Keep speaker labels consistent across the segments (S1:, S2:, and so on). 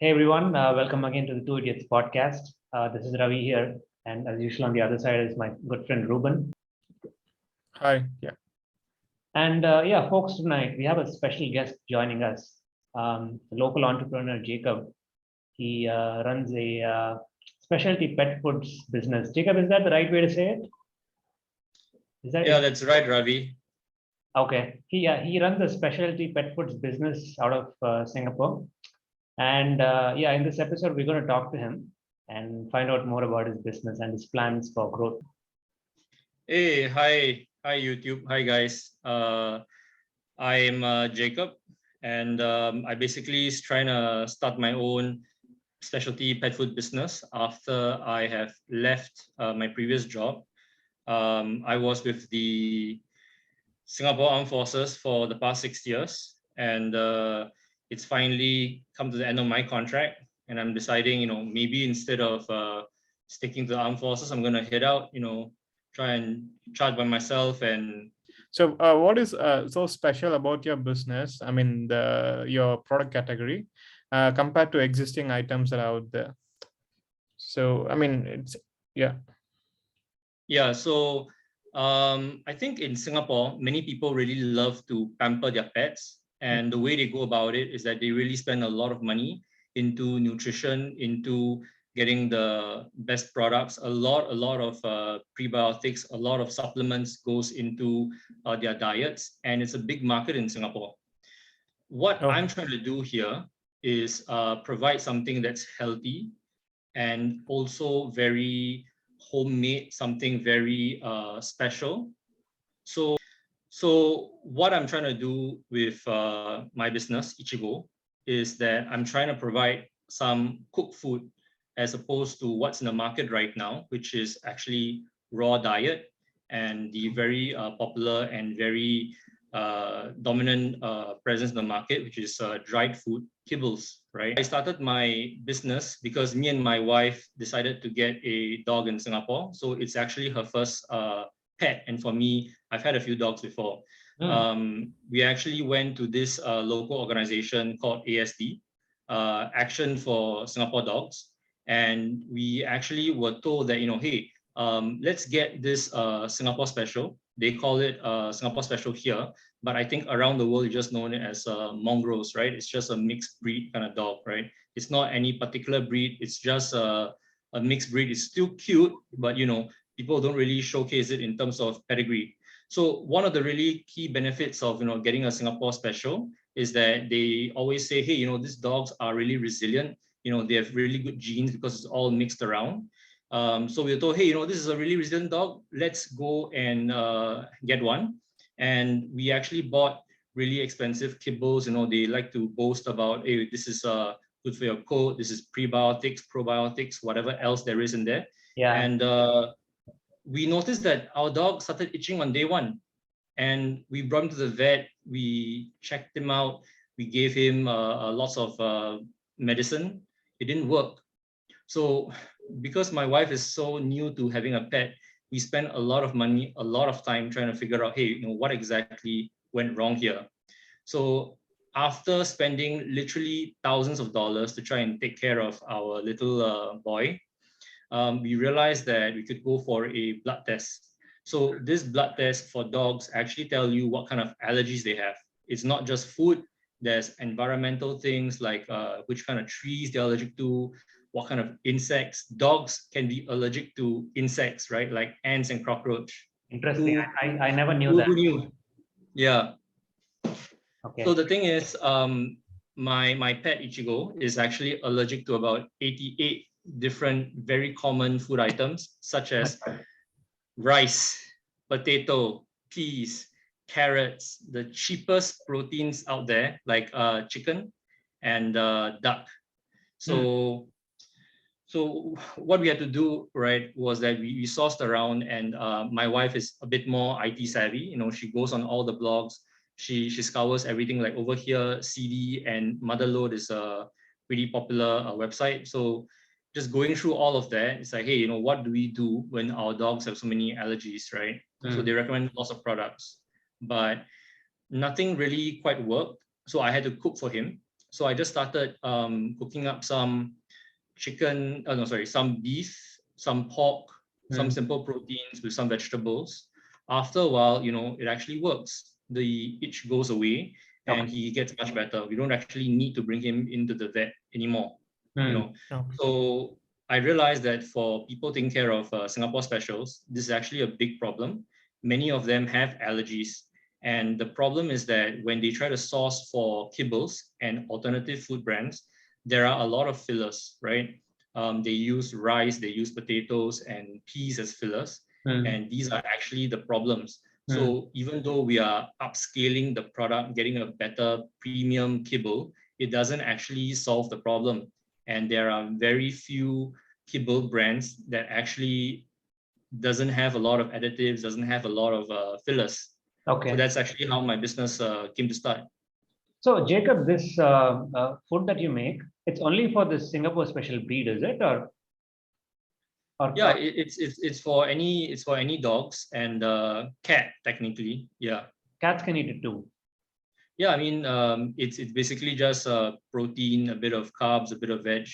S1: Hey everyone, welcome again to the Two Idiots podcast. This is Ravi here, and as usual, on the other side is my good friend Ruben.
S2: Hi. Yeah.
S1: And folks, tonight we have a special guest joining us, the local entrepreneur Jacob. He runs a specialty pet foods business. Jacob, is that the right way to say it?
S3: Yeah, that's right, Ravi.
S1: Okay? He runs a specialty pet foods business out of Singapore. And in this episode, we're going to talk to him and find out more about his business and his plans for growth.
S3: Hey, hi YouTube, hi guys. I'm Jacob, and I basically is trying to start my own specialty pet food business after I have left my previous job. I was with the Singapore Armed Forces for the past 6 years, and it's finally come to the end of my contract, and I'm deciding, maybe instead of sticking to the armed forces, I'm going to head out, try and charge by myself. And
S2: so what is so special about your business? I mean, your product category compared to existing items that are out there. So, I mean,
S3: yeah. So I think in Singapore, many people really love to pamper their pets. And the way they go about it is that they really spend a lot of money into nutrition, into getting the best products. A lot of prebiotics, a lot of supplements goes into their diets, and it's a big market in Singapore. What I'm trying to do here is provide something that's healthy and also very homemade, something very special. So what I'm trying to do with my business, Ichibowl, is that I'm trying to provide some cooked food as opposed to what's in the market right now, which is actually raw diet and the very popular and very dominant presence in the market, which is dried food, kibbles, right? I started my business because me and my wife decided to get a dog in Singapore. So it's actually her first pet. And for me, I've had a few dogs before. We actually went to this local organization called ASD, Action for Singapore Dogs. And we actually were told that, hey, let's get this Singapore Special. They call it Singapore Special here, but I think around the world, you just know it as mongrels, right? It's just a mixed breed kind of dog, right? It's not any particular breed. It's just a mixed breed. It's still cute, but people don't really showcase it in terms of pedigree. So one of the really key benefits of getting a Singapore Special is that they always say, hey, these dogs are really resilient. They have really good genes because it's all mixed around. So we were told, hey, this is a really resilient dog. Let's go and get one. And we actually bought really expensive kibbles. They like to boast about, hey, this is good for your coat. This is prebiotics, probiotics, whatever else there is in there.
S1: Yeah.
S3: And we noticed that our dog started itching on day one, and we brought him to the vet. We checked him out. We gave him lots of medicine. It didn't work. So because my wife is so new to having a pet, we spent a lot of money, a lot of time trying to figure out, hey, what exactly went wrong here. So after spending literally thousands of dollars to try and take care of our little boy, we realized that we could go for a blood test. So this blood test for dogs actually tell you what kind of allergies they have. It's not just food. There's environmental things like which kind of trees they're allergic to, what kind of insects. Dogs can be allergic to insects, right? Like ants and cockroach.
S1: Interesting. I never knew that.
S3: Who knew? Yeah.
S1: Okay.
S3: So the thing is, my pet Ichigo is actually allergic to about 88 different very common food items, such as rice, potato, peas, carrots, the cheapest proteins out there, like chicken and duck. So what we had to do, right, was that we sourced around, and my wife is a bit more IT savvy. She goes on all the blogs. She scours everything. Like over here, CD and Motherload is a pretty popular website. So just going through all of that, it's like, hey, what do we do when our dogs have so many allergies, right? So they recommend lots of products, but nothing really quite worked. So I had to cook for him. So I just started cooking up some chicken, some beef, some pork, some simple proteins with some vegetables. After a while, it actually works. The itch goes away and he gets much better. We don't actually need to bring him into the vet anymore. So I realized that for people taking care of Singapore specials, this is actually a big problem. Many of them have allergies. And the problem is that when they try to source for kibbles and alternative food brands, there are a lot of fillers, right? They use rice, they use potatoes and peas as fillers. And these are actually the problems. So even though we are upscaling the product, getting a better premium kibble, it doesn't actually solve the problem. And there are very few kibble brands that actually doesn't have a lot of additives, doesn't have a lot of fillers. So that's actually how my business came to start.
S1: So Jacob, this food that you make, it's only for the Singapore special breed, is it? Or
S3: yeah, it's for any dogs and cat technically. Yeah.
S1: Cats can eat it too.
S3: Yeah, I mean, it's basically just protein, a bit of carbs, a bit of veg,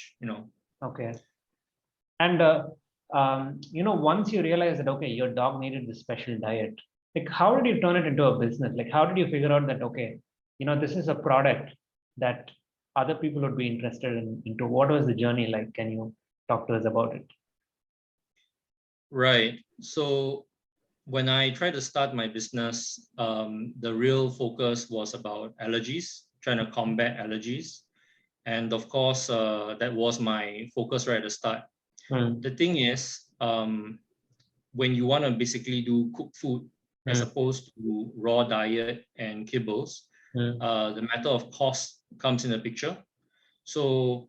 S1: Okay. And once you realize that your dog needed this special diet, like how did you turn it into a business? Like how did you figure out that this is a product that other people would be interested into? What was the journey like? Can you talk to us about it?
S3: Right. So when I tried to start my business, the real focus was about allergies, trying to combat allergies. And of course, that was my focus right at the start. The thing is, when you want to basically do cooked food as opposed to raw diet and kibbles, the matter of cost comes in the picture. So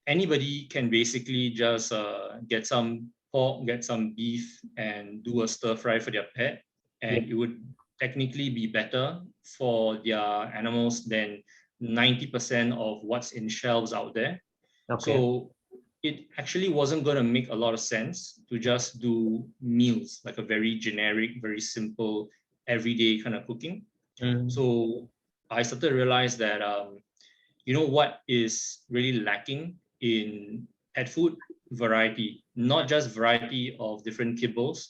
S3: anybody can basically just get some pork, get some beef, and do a stir fry for their pet, and it would technically be better for their animals than 90% of what's in shelves out there. So it actually wasn't going to make a lot of sense to just do meals, like a very generic, very simple, everyday kind of cooking. So I started to realize that, what is really lacking in pet food? Variety, not just variety of different kibbles,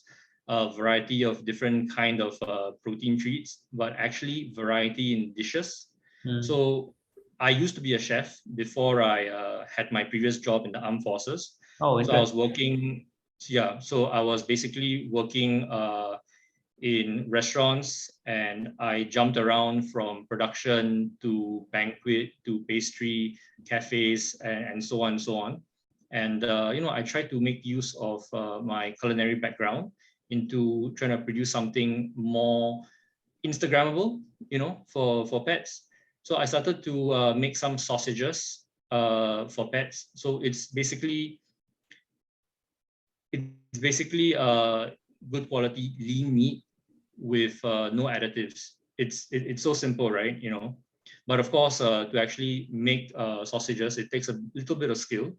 S3: variety of different kind of protein treats, but actually variety in dishes. So I used to be a chef before I had my previous job in the armed forces. So I was working, so I was basically working in restaurants, and I jumped around from production to banquet to pastry, cafes, and so on and so on. And I tried to make use of my culinary background into trying to produce something more Instagrammable, for pets. So I started to make some sausages for pets. So it's basically good quality lean meat with no additives. It's so simple, right? But of course, to actually make sausages, it takes a little bit of skill.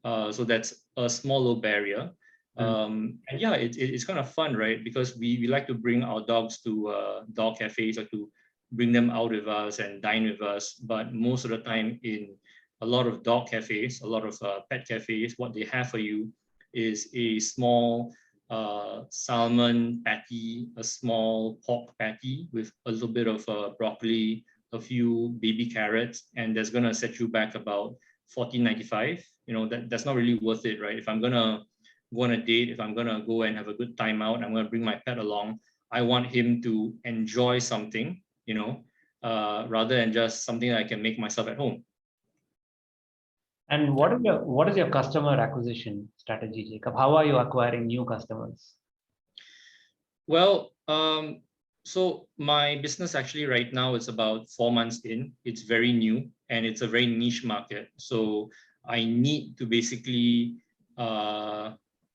S3: So that's a small little barrier. And yeah, it's kind of fun, right? Because we like to bring our dogs to dog cafes, or to bring them out with us and dine with us. But most of the time in a lot of dog cafes, a lot of pet cafes, what they have for you is a small salmon patty, a small pork patty with a little bit of broccoli, a few baby carrots, and that's gonna set you back about $14.95. That's not really worth it, right? If I'm gonna go on a date, if I'm gonna go and have a good time out, I'm gonna bring my pet along, I want him to enjoy something, rather than just something that I can make myself at home.
S1: And what is your customer acquisition strategy, Jacob? How are you acquiring new customers?
S3: Well, so my business actually right now is about 4 months in. It's very new and it's a very niche market. So I need to basically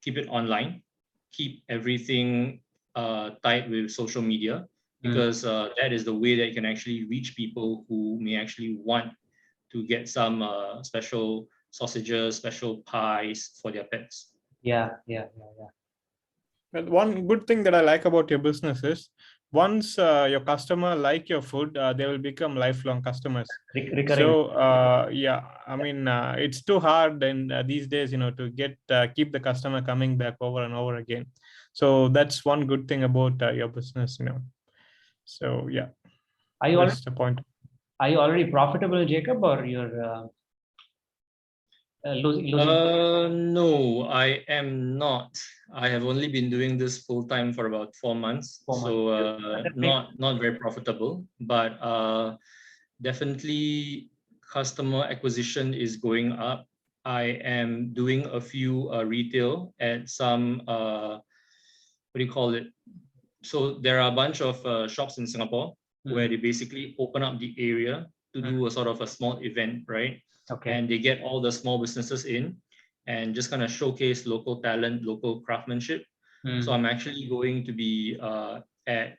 S3: keep it online, keep everything tight with social media, because that is the way that you can actually reach people who may actually want to get some special sausages, special pies for their pets.
S1: Yeah.
S2: Well, one good thing that I like about your business is once your customer like your food, they will become lifelong customers.
S1: Recurring.
S2: So yeah, I mean, it's too hard and these days, to get keep the customer coming back over and over again. So that's one good thing about your business. So yeah,
S1: Are you
S2: that's the point.
S1: Are you already profitable, Jacob, or you're losing?
S3: No, I am not. I have only been doing this full time for about 4 months,
S1: 4 months.
S3: so not very profitable, but definitely customer acquisition is going up. I am doing a few retail at some what do you call it? So there are a bunch of shops in Singapore where they basically open up the area to do a sort of a small event, right?
S1: Okay.
S3: And they get all the small businesses in and just kind of showcase local talent, local craftsmanship. So I'm actually going to be at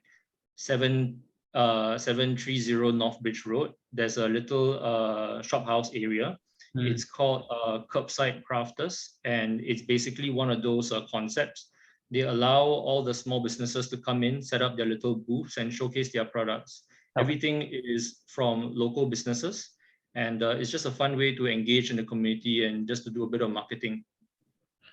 S3: 730 North Bridge Road. There's a little shop house area. It's called Curbside Crafters, and it's basically one of those concepts. They allow all the small businesses to come in, set up their little booths and showcase their products.
S1: Okay.
S3: Everything is from local businesses, and it's just a fun way to engage in the community and just to do a bit of marketing.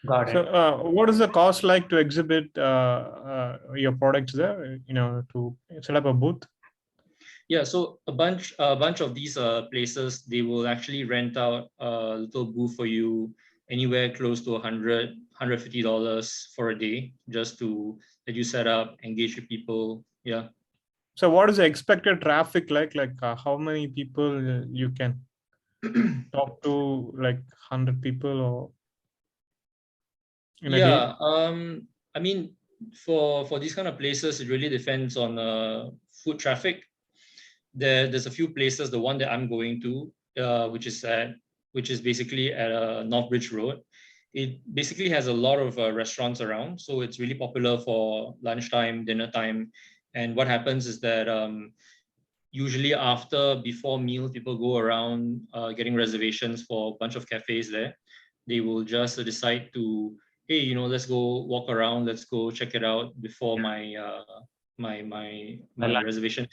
S1: Got it.
S2: So what is the cost like to exhibit your products there, to set up a booth?
S3: Yeah, so a bunch of these places, they will actually rent out a little booth for you anywhere close to $150 for a day, just to let you set up, engage with people. Yeah.
S2: So what is the expected traffic like? Like how many people you can talk to, like 100 people or in a day?
S3: I mean, for these kind of places, it really depends on foot traffic. There's a few places. The one that I'm going to, which is basically at North Bridge Road. It basically has a lot of restaurants around, so it's really popular for lunchtime, dinner time. And what happens is that usually before meal, people go around getting reservations for a bunch of cafes there. They will just decide to, hey, let's go walk around, let's go check it out before my reservation.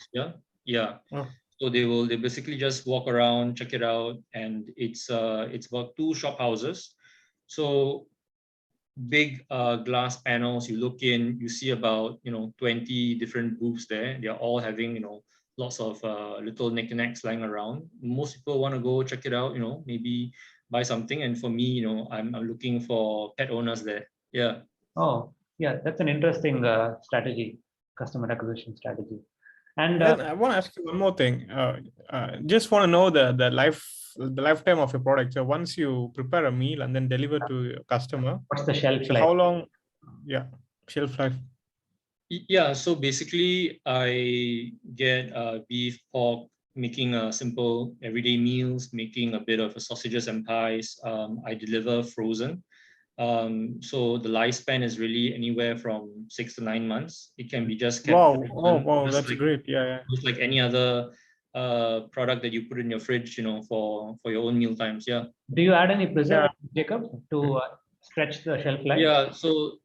S3: Yeah.
S2: Oh.
S3: So they basically just walk around, check it out, and it's about 2 shop houses. So big glass panels. You look in, you see about 20 different booths there. They're all having lots of little knickknacks lying around. Most people want to go check it out. Maybe buy something. And for me, I'm looking for pet owners there. Yeah.
S1: Oh, yeah, that's an interesting strategy, customer acquisition strategy. And
S2: I want to ask you one more thing. Just want to know the lifetime of your product. So once you prepare a meal and then deliver to your customer,
S1: what's the shelf life?
S2: how long? Yeah, shelf life.
S3: Yeah, so basically I get beef, pork, making simple everyday meals, making a bit of sausages and pies. I deliver frozen. So the lifespan is really anywhere from 6 to 9 months. It can be just kept frozen,
S2: Wow,
S3: just
S2: that's great. Yeah.
S3: just like any other product that you put in your fridge, for your own meal times. Yeah.
S1: Do you add any preservatives, Jacob, to stretch the shelf life?
S3: So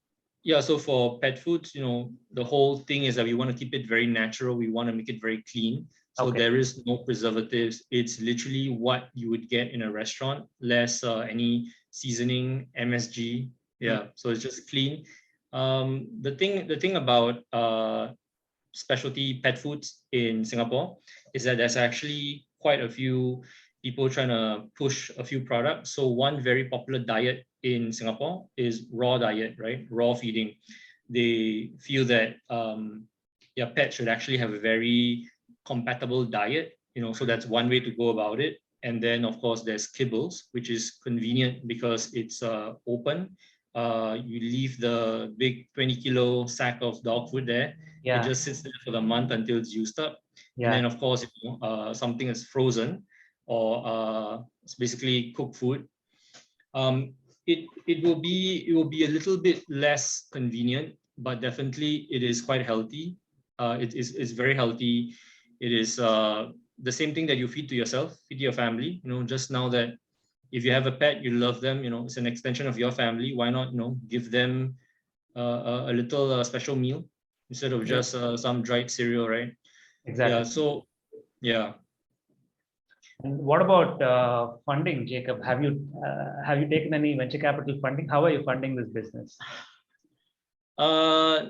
S3: for pet foods, the whole thing is that we want to keep it very natural. We want to make it very clean. So there is no preservatives. It's literally what you would get in a restaurant, less any seasoning, MSG. Yeah, so it's just clean. The thing about specialty pet foods in Singapore is that there's actually quite a few people trying to push a few products. So one very popular diet in Singapore is raw diet, right? Raw feeding. They feel that their pet should actually have a very compatible diet, so that's one way to go about it. And then of course there's kibbles, which is convenient because it's open. You leave the big 20-kilo sack of dog food there. It just sits there for the month until it's used up. And then of course, something is frozen or it's basically cooked food. It will be a little bit less convenient, but definitely it is quite healthy. It's very healthy. It is the same thing that you feed to yourself, feed to your family. Just now that if you have a pet, you love them. It's an extension of your family. Why not give them a little special meal? instead of just some dried cereal, right?
S1: Exactly.
S3: Yeah. So yeah.
S1: And what about funding, Jacob? Have you taken any venture capital funding? How are you funding this business?
S3: No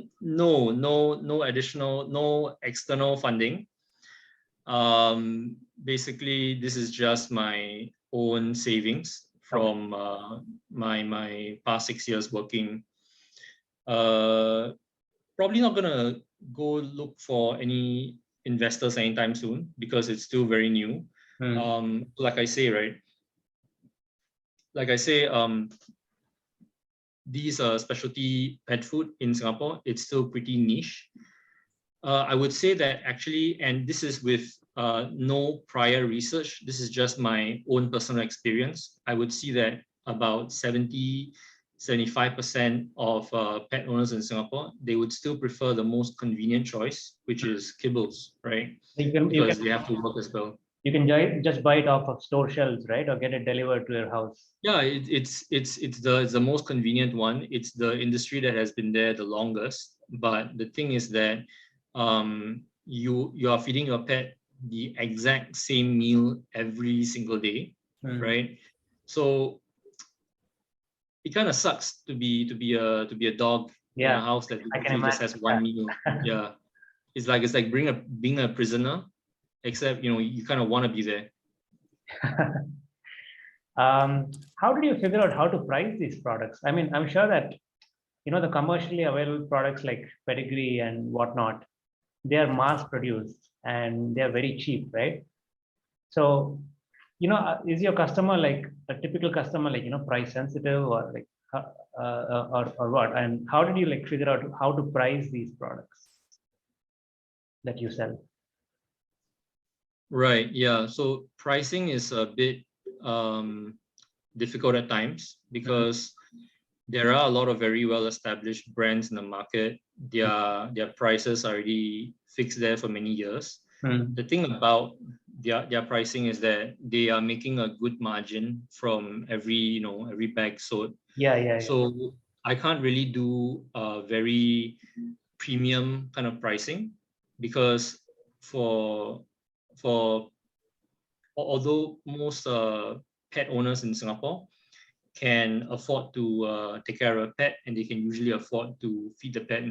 S3: additional, no external funding. Basically, this is just my own savings from my past 6 years working. Probably not gonna go look for any investors anytime soon because it's still very new. Like I say, right? Like I say, these specialty pet food in Singapore, it's still pretty niche. I would say that actually, and this is with no prior research, this is just my own personal experience. I would see that about 75% of pet owners in Singapore, they would still prefer the most convenient choice, which is kibbles, right? Because they have to work as well.
S1: You can just buy it off of store shelves, right? Or get it delivered to your house.
S3: Yeah, it's the most convenient one. It's the industry that has been there the longest. But the thing is that you are feeding your pet the exact same meal every single day, right? So it kind of sucks to be a dog in a house that literally just has one meal. Yeah, it's like being a prisoner, except you kind of want to be there.
S1: How did you figure out how to price these products? I mean, I'm sure that the commercially available products like pedigree and whatnot, they are mass produced and they are very cheap, right? So, is your customer like a typical customer, like price sensitive or like or what? And how did you like figure out how to price these products that you sell?
S3: Right. Yeah. So pricing is a bit difficult at times because there are a lot of very well established brands in the market. Their prices are already fixed there for many years. The thing about their pricing is that they are making a good margin from every bag sold.
S1: Yeah.
S3: So I can't really do a very premium kind of pricing because although most pet owners in Singapore can afford to take care of a pet and they can usually afford to feed the pet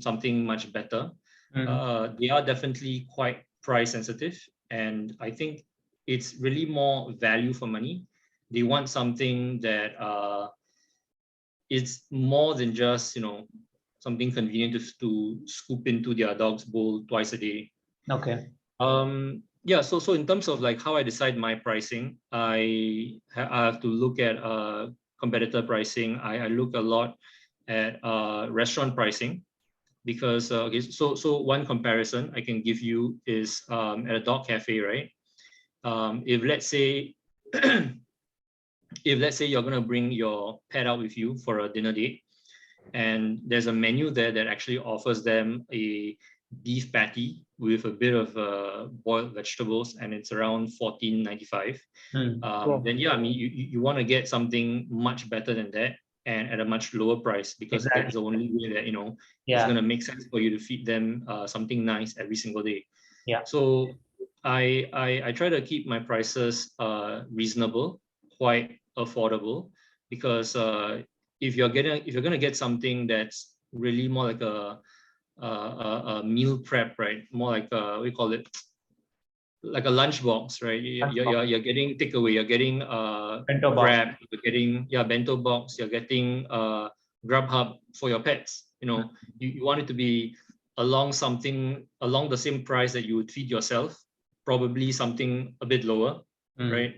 S3: something much better, they are definitely quite price sensitive, and I think it's really more value for money. They want something that it's more than just something convenient to scoop into their dog's bowl twice a day.
S1: Okay.
S3: Yeah, so in terms of like how I decide my pricing, I have to look at competitor pricing. I look a lot at restaurant pricing because okay, so one comparison I can give you is at a dog cafe, right? If let's say you're going to bring your pet out with you for a dinner date, and there's a menu there that actually offers them a beef patty with a bit of boiled vegetables, and it's around $14.95. Then yeah, I mean you want to get something much better than that and at a much lower price, because that's the only way that it's going to make sense for you to feed them something nice every single day.
S1: Yeah.
S3: So I try to keep my prices reasonable, quite affordable, because if you're going to get something that's really more like a meal prep, right? More like we call it like a lunch box, right? You're getting takeaway, you're getting
S1: bento
S3: Grab,
S1: box.
S3: you're getting bento box, you're getting Grubhub for your pets. You want it to be along the same price that you would feed yourself, probably something a bit lower, right?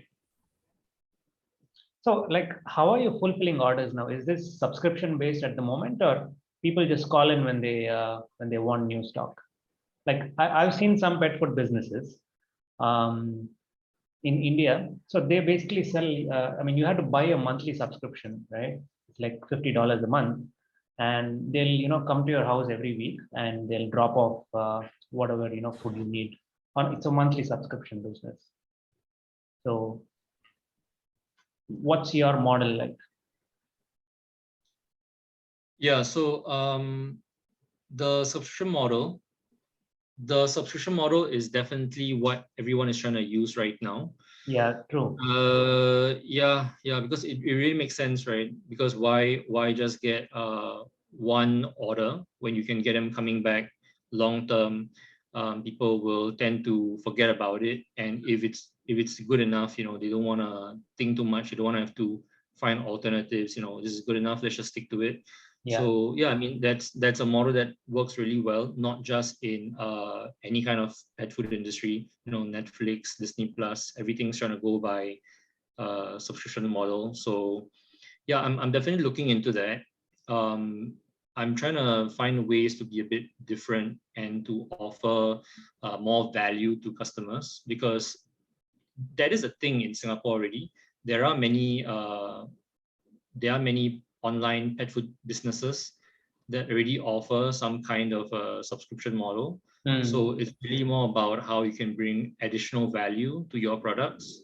S1: So, like, how are you fulfilling orders now? Is this subscription based at the moment, or people just call in when they want new stock? Like, I've seen some pet food businesses in India. So they basically sell. I mean, you have to buy a monthly subscription, right? It's like $50 a month, and they'll come to your house every week and they'll drop off whatever food you need. It's a monthly subscription business. So what's your model like?
S3: Yeah, so The subscription model. The subscription model is definitely what everyone is trying to use right now.
S1: Yeah, true.
S3: Yeah, because it really makes sense, right? Because why just get one order when you can get them coming back long term? People will tend to forget about it, and if it's good enough, they don't want to think too much. They don't want to have to find alternatives. This is good enough. Let's just stick to it.
S1: Yeah.
S3: So yeah, I mean that's a model that works really well, not just in any kind of pet food industry. Netflix, Disney Plus, everything's trying to go by subscription model. So yeah, I'm definitely looking into that. I'm trying to find ways to be a bit different and to offer more value to customers, because that is a thing in Singapore already. There are many online pet food businesses that already offer some kind of a subscription model. So it's really more about how you can bring additional value to your products.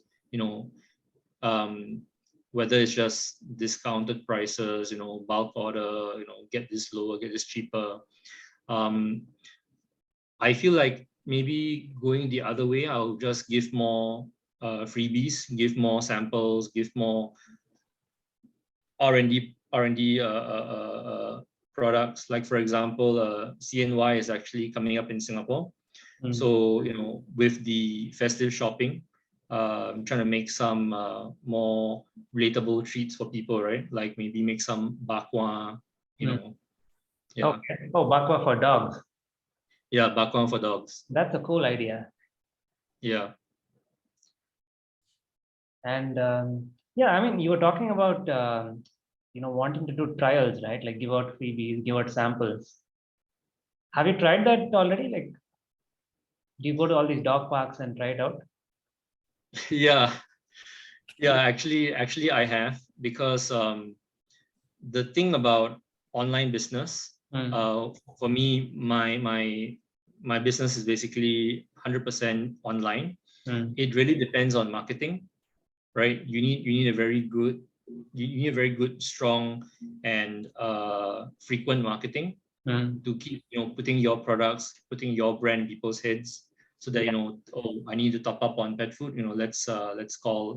S3: Whether it's just discounted prices, bulk order, get this lower, get this cheaper. I feel like maybe going the other way, I'll just give more freebies, give more samples, give more R&D products. Like for example, CNY is actually coming up in Singapore. So with the festive shopping, I'm trying to make some more relatable treats for people, right? Like maybe make some bakwa, Yeah.
S1: Okay. Oh, bakwa for dogs.
S3: Yeah, bakwa for dogs.
S1: That's a cool idea.
S3: Yeah.
S1: And yeah, I mean, you were talking about wanting to do trials, right? Like give out freebies, give out samples. Have you tried that already? Like, do you go to all these dog parks and try it out?
S3: Yeah. Actually, I have, because the thing about online business, for me, my business is basically 100% online. It really depends on marketing, right? You need a very good, strong and frequent marketing to keep putting your products, putting your brand in people's heads, so that oh, I need to top up on pet food. Let's call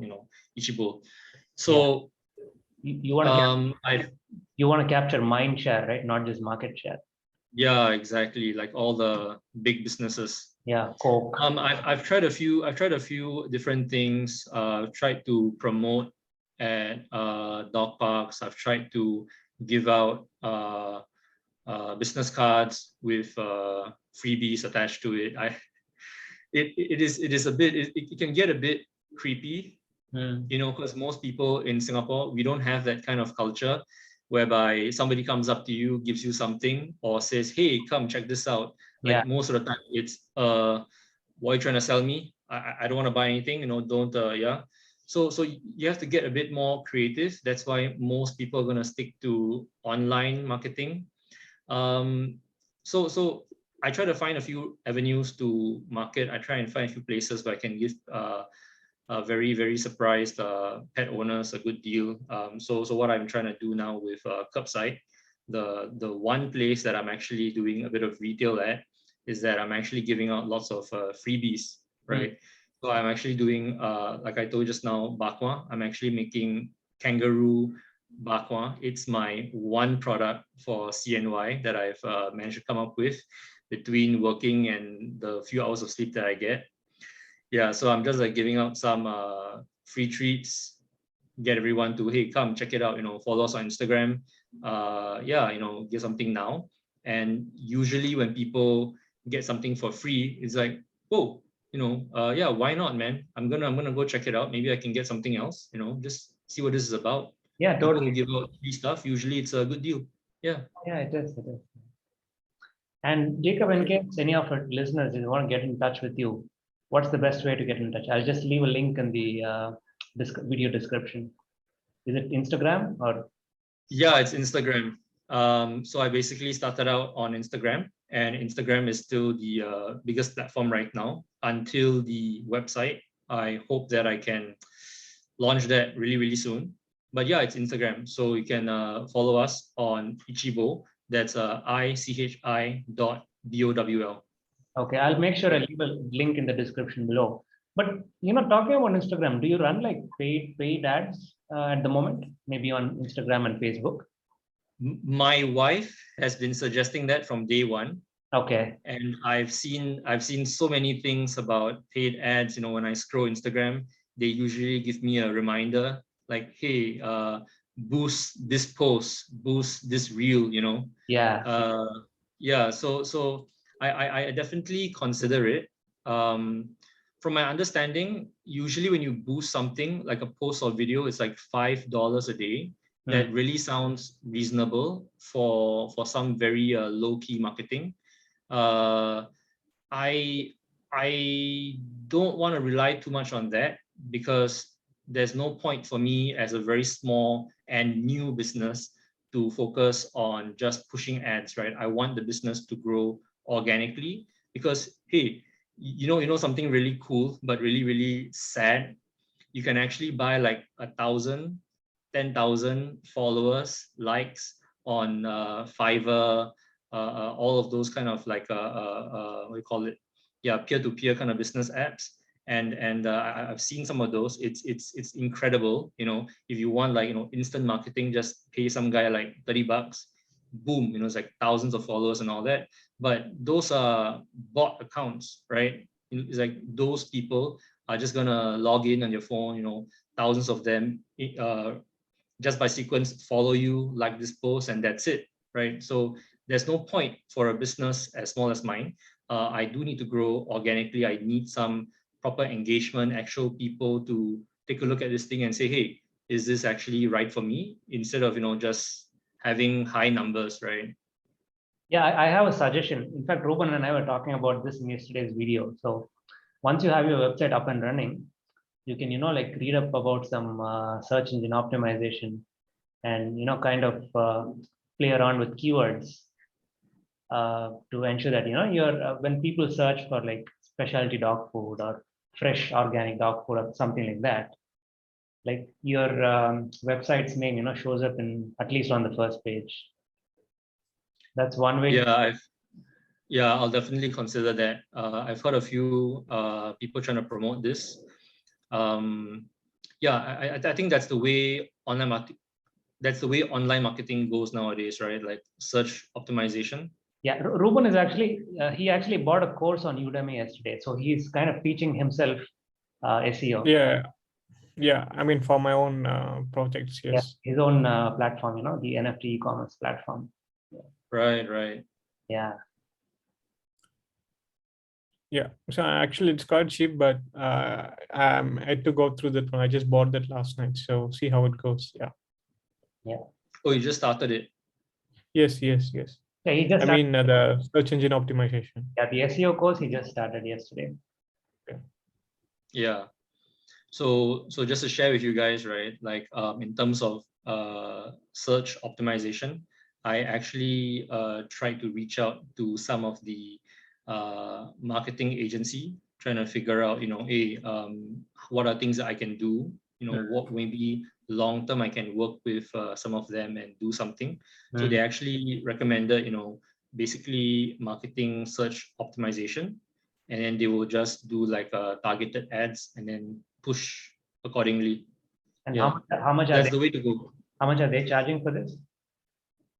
S3: Ichibowl. So
S1: you want to capture mind share, right? Not just market share.
S3: Yeah, exactly. Like all the big businesses.
S1: Yeah, Coke.
S3: I've tried a few different things. Tried to promote at dog parks. I've tried to give out business cards with freebies attached to it. It is a bit. It can get a bit creepy, because most people in Singapore, we don't have that kind of culture whereby somebody comes up to you, gives you something, or says, "Hey, come check this out." Like most of the time, it's "What are you trying to sell me? I don't want to buy anything." Don't yeah. So you have to get a bit more creative. That's why most people are gonna stick to online marketing. So I try to find a few avenues to market. I try and find a few places where I can give very, very surprised pet owners a good deal. So what I'm trying to do now with Curbside, the one place that I'm actually doing a bit of retail at, is that I'm actually giving out lots of freebies, right? So I'm actually doing, like I told you just now, Bakwa. I'm actually making kangaroo Bakwa. It's my one product for CNY that I've managed to come up with between working and the few hours of sleep that I get. Yeah, so I'm just like giving out some free treats, get everyone to, hey, come check it out, follow us on Instagram. Yeah, get something now. And usually when people get something for free, it's like, oh, yeah, why not, man? I'm gonna go check it out. Maybe I can get something else, just see what this is about.
S1: Yeah, totally.
S3: People give out free stuff. Usually it's a good deal. Yeah.
S1: Yeah, it is. And Jacob, in case any of our listeners want to get in touch with you, what's the best way to get in touch? I'll just leave a link in the video description. Is it Instagram or?
S3: Yeah, it's Instagram. So I basically started out on Instagram, and Instagram is still the biggest platform right now until the website. I hope that I can launch that really, really soon. But yeah, it's Instagram. So you can follow us on Ichibowl, That's ichi.bowl.
S1: Okay, I'll make sure I leave a link in the description below. But talking about Instagram, do you run like paid ads at the moment? Maybe on Instagram and Facebook?
S3: My wife has been suggesting that from day one.
S1: Okay.
S3: And I've seen so many things about paid ads. When I scroll Instagram, they usually give me a reminder like, hey, boost this post, boost this reel,
S1: Yeah.
S3: Yeah. So I definitely consider it. From my understanding, usually when you boost something like a post or video, it's like $5 a day. That really sounds reasonable for some very low-key marketing. I don't want to rely too much on that because there's no point for me as a very small and new business to focus on just pushing ads, right? I want the business to grow organically because, hey, something really cool but really, really sad. You can actually buy like 1,000, 10,000 followers, likes on Fiverr, all of those kind of like what do you call it? Yeah, peer-to-peer kind of business apps. And I've seen some of those. It's incredible. If you want like instant marketing, just pay some guy like $30. Boom, it's like thousands of followers and all that. But those are bot accounts, right? It's like those people are just gonna log in on your phone. Thousands of them just by sequence follow you, like this post, and that's it, right? So there's no point for a business as small as mine. I do need to grow organically. I need some proper engagement, actual people to take a look at this thing and say, hey, is this actually right for me? Instead of just having high numbers, right?
S1: Yeah, I have a suggestion. In fact, Ruben and I were talking about this in yesterday's video. So once you have your website up and running, you can like read up about some search engine optimization and kind of play around with keywords to ensure that you're when people search for like specialty dog food or fresh organic dog food or something like that, like your website's name shows up in at least on the first page. That's one way.
S3: Yeah, I'll definitely consider that. I've heard a few people trying to promote this. Yeah, I think that's the way online marketing goes nowadays, right? Like search optimization.
S1: Yeah, Ruben is actually he actually bought a course on Udemy yesterday, so he's kind of teaching himself SEO.
S2: Yeah. I mean, for my own projects, yes.
S1: Yeah, his own platform, the NFT e-commerce platform. Yeah.
S3: Right.
S1: Yeah.
S2: Yeah, so actually it's quite cheap, but I had to go through that one. I just bought that last night, so see how it goes.
S1: Yeah.
S3: Oh, you just started it?
S2: Yes.
S1: Yeah, he just
S2: I mean the search engine optimization.
S1: Yeah, the SEO course he just started yesterday.
S3: Yeah. So just to share with you guys, right? Like in terms of search optimization, I actually tried to reach out to some of the marketing agency, trying to figure out, hey, what are things that I can do? What maybe long term I can work with some of them and do something. So they actually recommended, basically marketing search optimization, and then they will just do like targeted ads and then push accordingly.
S1: And how much
S3: that's the way to go.
S1: How much are they charging for this?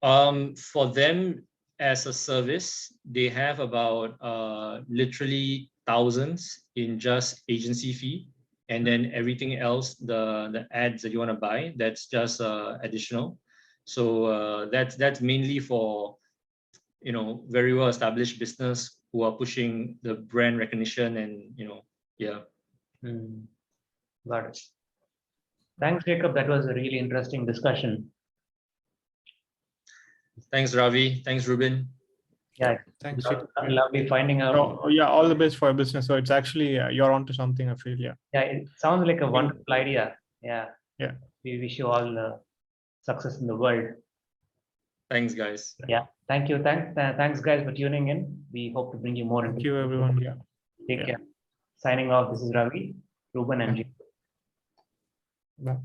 S3: For them as a service, they have about literally thousands in just agency fee, and then everything else, the ads that you want to buy, that's just additional. So that's mainly for very well established business who are pushing the brand recognition and yeah.
S1: Got it. Thanks, Jacob. That was a really interesting discussion.
S3: Thanks, Ravi. Thanks, Ruben.
S1: Yeah,
S2: thanks.
S1: Lovely finding out.
S2: All the best for your business. So it's actually you're onto something, I feel. Yeah,
S1: it sounds like a wonderful idea. Yeah. We wish you all success in the world.
S3: Thanks, guys.
S1: Yeah, thank you. Thanks, guys, for tuning in. We hope to bring you more.
S2: Thank you, everyone. Yeah.
S1: Take care. Signing off. This is Ravi, Ruben, and Jacob.
S2: Bye.